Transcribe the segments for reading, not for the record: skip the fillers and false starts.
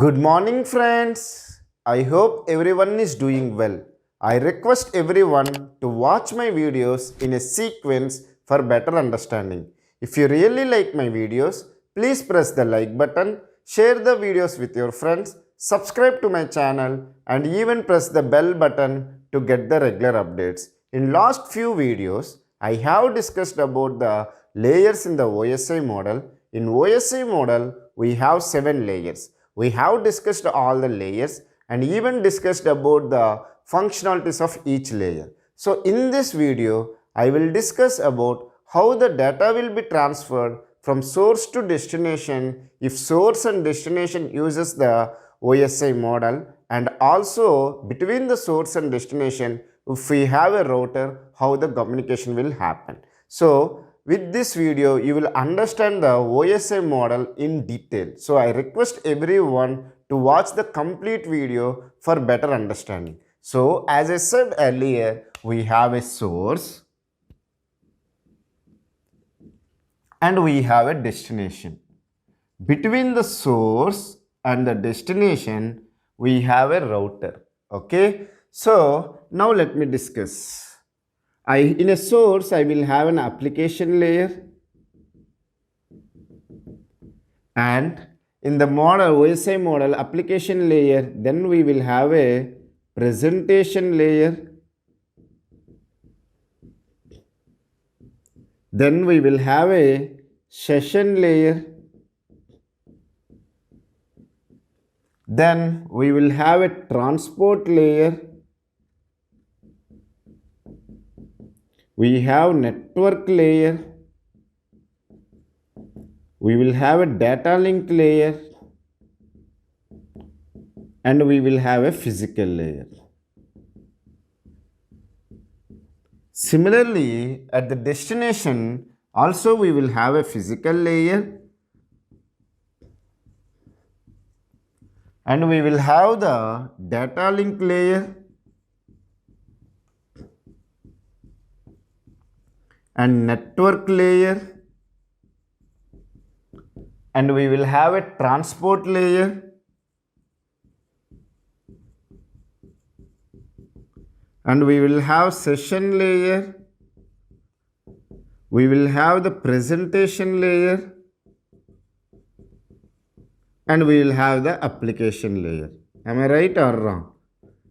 Good morning, friends. I hope everyone is doing well. I request everyone to watch my videos in a sequence for better understanding. If you really like my videos, please press the like button, share the videos with your friends, subscribe to my channel, and even press the bell button to get the regular updates. In last few videos, I have discussed about the layers in the OSI model. In OSI model, we have 7 layers. We have discussed all the layers and even discussed about the functionalities of each layer. So in this video, I will discuss about how the data will be transferred from source to destination if source and destination uses the OSI model, and also between the source and destination if we have a router, how the communication will happen. So with this video, you will understand the OSI model in detail. So I request everyone to watch the complete video for better understanding. So as I said earlier, we have a source and we have a destination. Between the source and the destination, we have a router. Okay. So now let me discuss. In a source, I will have an application layer, and in the model, OSI model application layer, then we will have a presentation layer, then we will have a session layer, then we will have a transport layer, we have network layer, we will have a data link layer, and we will have a physical layer. Similarly, at the destination, also we will have a physical layer, and we will have the data link layer, and network layer, and we will have a transport layer, and we will have session layer, we will have the presentation layer, and we will have the application layer. Am I right or wrong?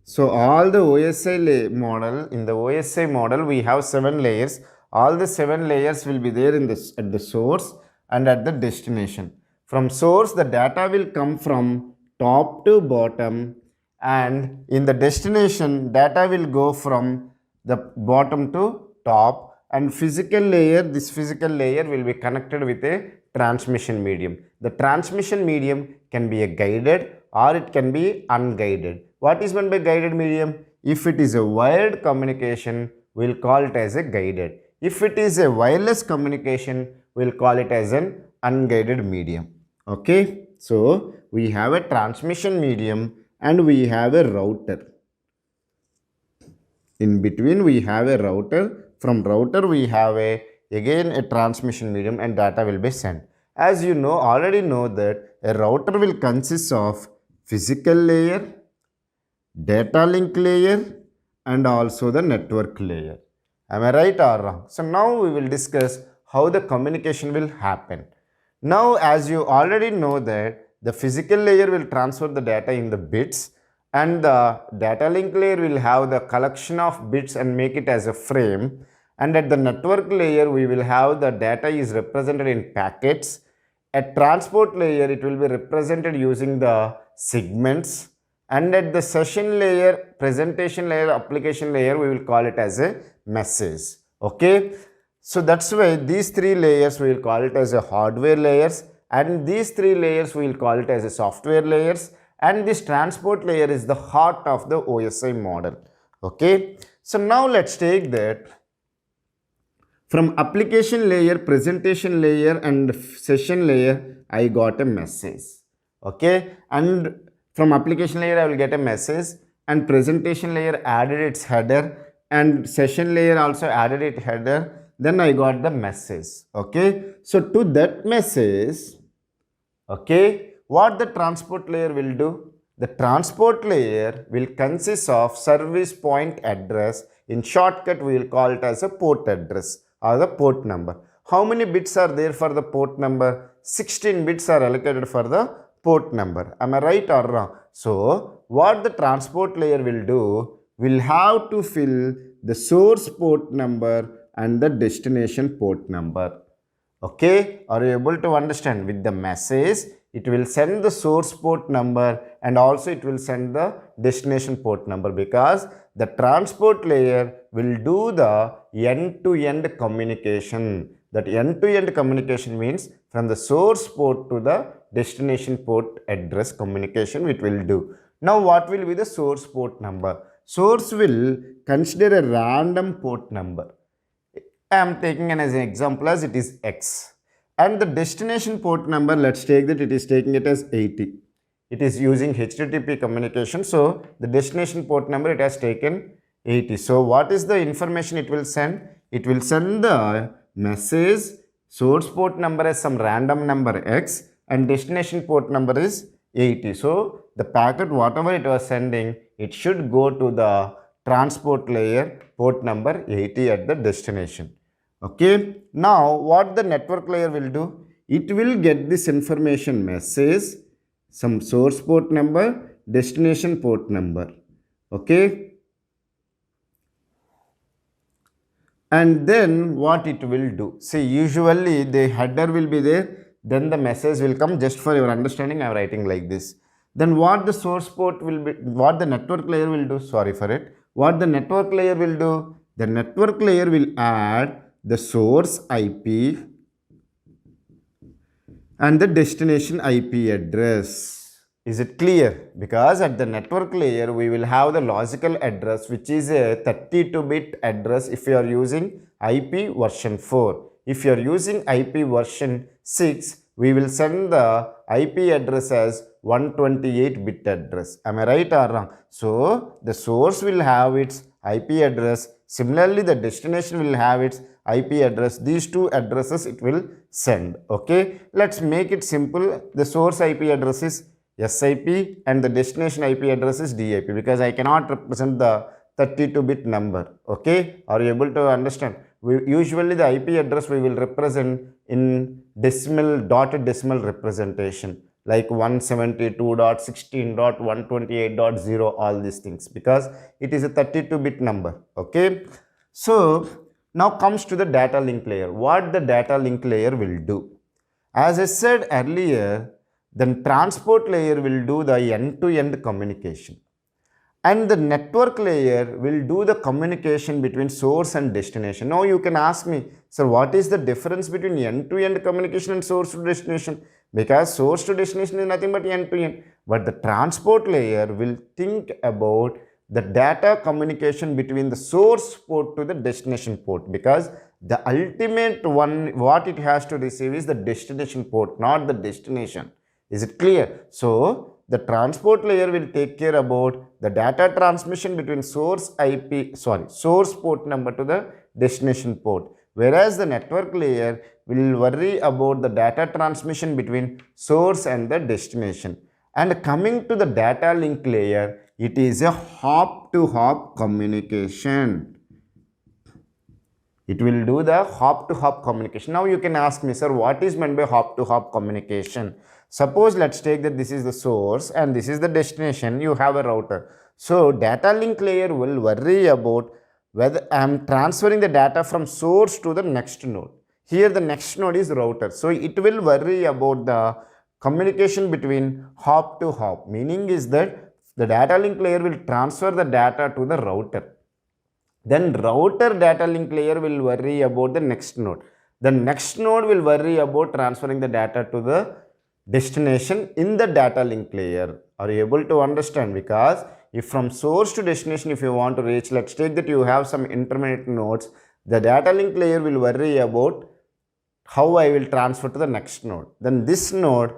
So all the OSI model, in the OSI model we have 7 layers. All the 7 layers will be there in this at the source and at the destination. From source, the data will come from top to bottom, and in the destination, data will go from the bottom to top, and physical layer, this physical layer will be connected with a transmission medium. The transmission medium can be a guided or it can be unguided. What is meant by guided medium? If it is a wired communication, we will call it as a guided. If it is a wireless communication, we will call it as an unguided medium. Okay, so we have a transmission medium and we have a router. In between we have a router. From router we have again a transmission medium, and data will be sent. As you know, already know that a router will consist of physical layer, data link layer, and also the network layer. Am I right or wrong? So now we will discuss how the communication will happen. Now as you already know that the physical layer will transfer the data in the bits, and the data link layer will have the collection of bits and make it as a frame, and at the network layer we will have the data is represented in packets. At transport layer it will be represented using the segments, and at the session layer, presentation layer, application layer, we will call it as a message. Okay, so that's why these 3 layers we will call it as a hardware layers, and these 3 layers we will call it as a software layers, and this transport layer is the heart of the OSI model. Okay, so now let's take that from application layer, presentation layer, and session layer, I got a message. Okay, and from application layer I will get a message, and presentation layer added its header, and session layer also added its header. Then I got the message. Okay, so to that message, okay, what the transport layer will do? The transport layer will consist of service point address. In shortcut, we will call it as a port address or the port number. How many bits are there for the port number? 16 bits are allocated for the port number. Am I right or wrong? So, what the transport layer will do, will have to fill the source port number and the destination port number. Okay, are you able to understand? With the message, it will send the source port number and also it will send the destination port number, because the transport layer will do the end-to-end communication. That end-to-end communication means from the source port to the destination port address communication it will do. Now what will be the source port number? Source will consider a random port number. I am taking as an example as it is X. And the destination port number, let's take that it is taking it as 80. It is using HTTP communication. So, the destination port number it has taken 80. So, what is the information it will send? It will send the message, source port number as some random number X and destination port number is 80. So, the packet whatever it was sending, it should go to the transport layer port number 80 at the destination. Okay, now what the network layer will do? It will get this information message, some source port number, destination port number. Okay, and then what it will do? See, usually the header will be there, then the message will come. Just for your understanding, I am writing like this. Then what the source port will be, what the network layer will do? Sorry for it. What the network layer will do? The network layer will add the source IP and the destination IP address. Is it clear? Because at the network layer, we will have the logical address, which is a 32-bit address if you are using IP version 4. If you are using IP version 6, we will send the IP address as 128-bit address. Am I right or wrong? So, the source will have its IP address. Similarly, the destination will have its IP address. These two addresses it will send. Okay, let's make it simple. The source IP address is SIP and the destination IP address is DIP, because I cannot represent the 32-bit number. Okay, are you able to understand? Usually the IP address we will represent in decimal, dotted decimal representation, like 172.16.128.0, all these things, because it is a 32-bit number. Okay, so now comes to the data link layer. What the data link layer will do? As I said earlier, the transport layer will do the end-to-end communication, and the network layer will do the communication between source and destination. Now you can ask me, sir, what is the difference between end-to-end communication and source to destination? Because source to destination is nothing but end-to-end. But the transport layer will think about the data communication between the source port to the destination port, because the ultimate one what it has to receive is the destination port, not the destination. Is it clear? So, the transport layer will take care about the data transmission between source port number to the destination port, whereas the network layer will worry about the data transmission between source and the destination. And coming to the data link layer, it is a hop-to-hop communication. It will do the hop-to-hop communication. Now you can ask me, sir, what is meant by hop-to-hop communication? Suppose let's take that this is the source and this is the destination. You have a router. So data link layer will worry about whether I am transferring the data from source to the next node. Here the next node is router. So it will worry about the communication between hop to hop. Meaning is that the data link layer will transfer the data to the router. Then router data link layer will worry about the next node. The next node will worry about transferring the data to the destination in the data link layer. Are you able to understand? Because if from source to destination, if you want to reach, let's take that you have some intermediate nodes, the data link layer will worry about how I will transfer to the next node. Then this node,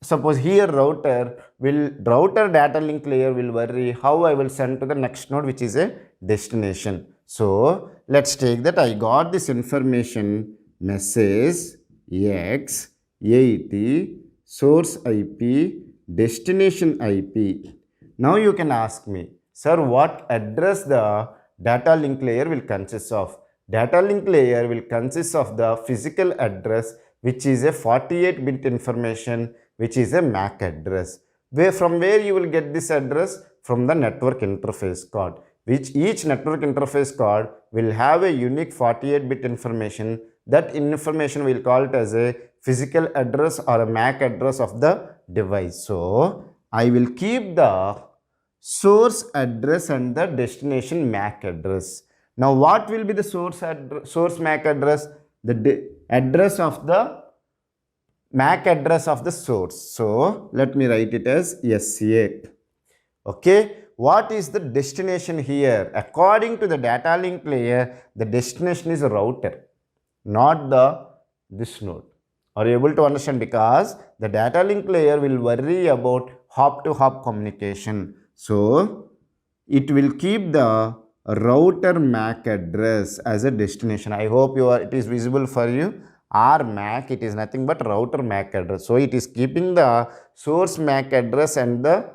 suppose here router data link layer will worry how I will send to the next node, which is a destination. So let's take that I got this information message X 80 source IP, destination IP. Now you can ask me, sir, what address the data link layer will consist of? Data link layer will consist of the physical address, which is a 48-bit information, which is a MAC address. From where you will get this address? From the network interface card, which each network interface card will have a unique 48-bit information. That information we'll call it as a physical address or a MAC address of the device. So I will keep the source address and the destination MAC address. Now what will be the source MAC address? The address of the MAC address of the source. So let me write it as SA. Okay. What is the destination here? According to the data link layer, the destination is a router, not this node. Are you able to understand? Because the data link layer will worry about hop to hop communication. So it will keep the router MAC address as a destination. I hope it is visible for you. Our MAC, it is nothing but router MAC address. So it is keeping the source MAC address and the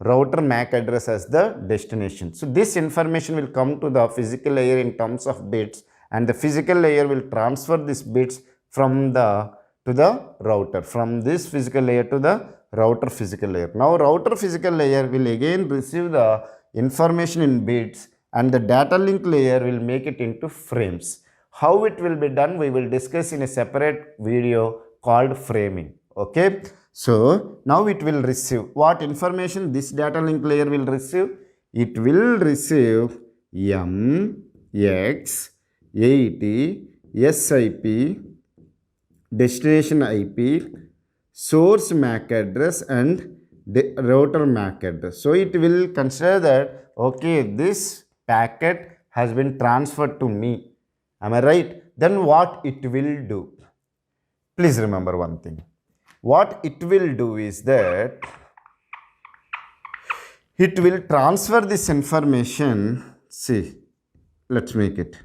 router MAC address as the destination. So this information will come to the physical layer in terms of bits, and the physical layer will transfer these bits from to the router, from this physical layer to the router physical layer. Now router physical layer will again receive the information in bits, and the data link layer will make it into frames. How it will be done, we will discuss in a separate video called framing. Okay. So now it will receive what information this data link layer will receive? It will receive M, X, 80, SIP, destination IP, source MAC address and router MAC address. So it will consider that, okay, this packet has been transferred to me. Am I right? Then what it will do? Please remember one thing. What it will do is that it will transfer this information. See, let's make it.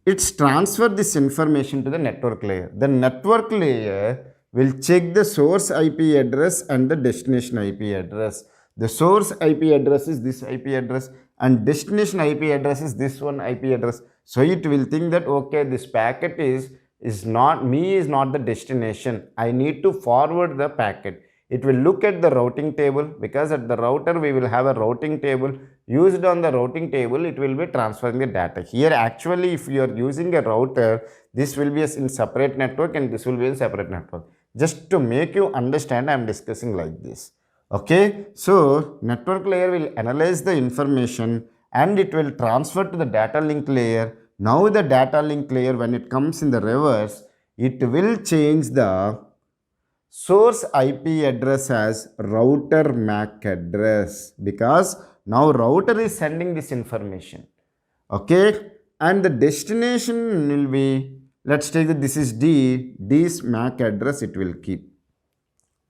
It's transfer this information to the network layer. The network layer will check the source IP address and the destination IP address. The source IP address is this IP address and destination IP address is this one IP address. So it will think that, okay, this packet is not the destination. I need to forward the packet. It will look at the routing table, because at the router we will have a routing table. Used on the routing table, it will be transferring the data. Here actually, if you are using a router, this will be in separate network and this will be in separate network. Just to make you understand, I am discussing like this. Okay. So network layer will analyze the information and it will transfer to the data link layer. Now the data link layer, when it comes in the reverse, it will change the source IP address as router MAC address, because now router is sending this information. Okay. And the destination will be, let's take that this is D's MAC address it will keep.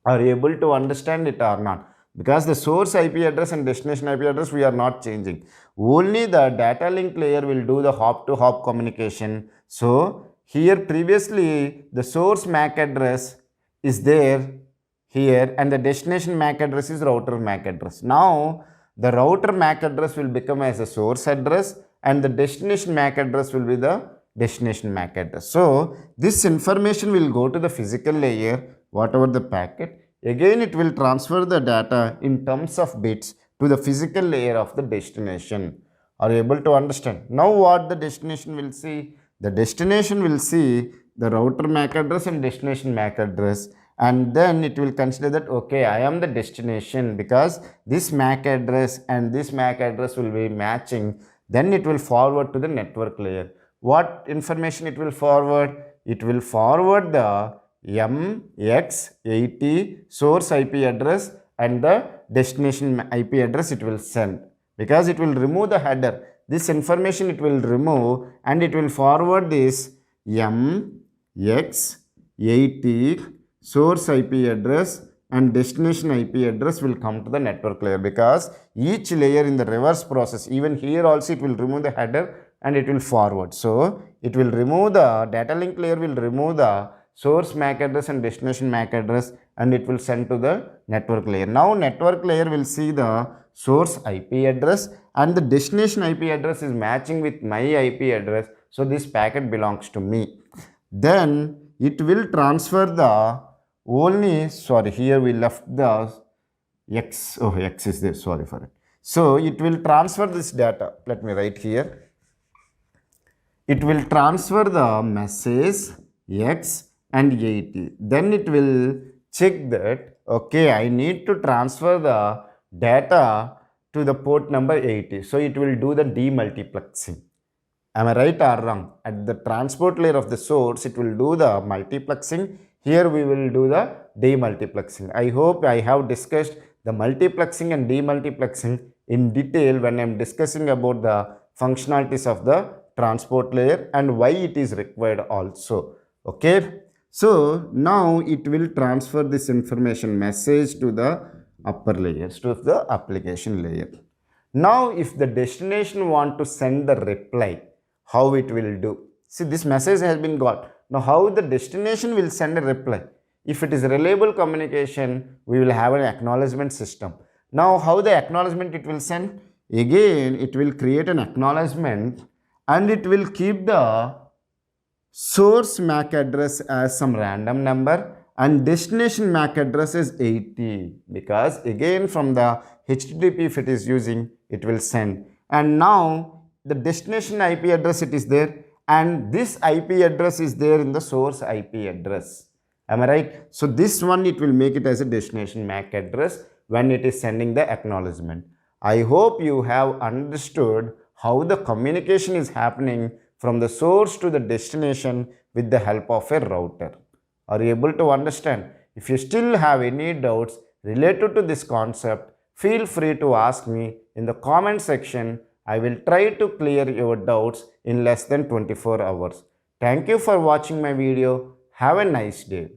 Are you able to understand it or not? Because the source IP address and destination IP address we are not changing. Only the data link layer will do the hop to hop communication. So here previously the source MAC address is there here and the destination MAC address is router MAC address. Now the router MAC address will become as a source address and the destination MAC address will be the destination MAC address. So this information will go to the physical layer, whatever the packet. Again it will transfer the data in terms of bits to the physical layer of the destination. Are you able to understand? Now what the destination will see? The destination will see the router MAC address and destination MAC address, and then it will consider that, okay, I am the destination because this MAC address and this MAC address will be matching. Then it will forward to the network layer. What information it will forward? It will forward the MX80 source IP address and the destination IP address it will send, because it will remove the header. This information it will remove and it will forward this MX80 source IP address and destination IP address will come to the network layer, because each layer in the reverse process, even here also it will remove the header and it will forward. So it will remove the data link layer will remove the source MAC address and destination MAC address, and it will send to the network layer. Now network layer will see the source IP address and the destination IP address is matching with my IP address, so this packet belongs to me. Then it will transfer the here we left the X is there, sorry for it. So it will transfer this data. Let me write here. It will transfer the message X and 80. Then it will check that, okay, I need to transfer the data to the port number 80. So it will do the demultiplexing. Am I right or wrong? At the transport layer of the source, it will do the multiplexing. Here we will do the demultiplexing. I hope I have discussed the multiplexing and demultiplexing in detail when I am discussing about the functionalities of the transport layer and why it is required also. Okay. So now it will transfer this information message to the upper layers, to the application layer. Now if the destination want to send the reply, how it will do? See, this message has been got. Now how the destination will send a reply? If it is reliable communication, we will have an acknowledgement system. Now how the acknowledgement it will send? Again, it will create an acknowledgement and it will keep the source MAC address as some random number and destination MAC address is 80, because again from the HTTP if it is using, it will send. And now the destination IP address it is there and this IP address is there in the source IP address. Am I right? So this one it will make it as a destination MAC address when it is sending the acknowledgement. I hope you have understood how the communication is happening from the source to the destination with the help of a router. Are you able to understand? If you still have any doubts related to this concept, feel free to ask me in the comment section. I will try to clear your doubts in less than 24 hours. Thank you for watching my video. Have a nice day.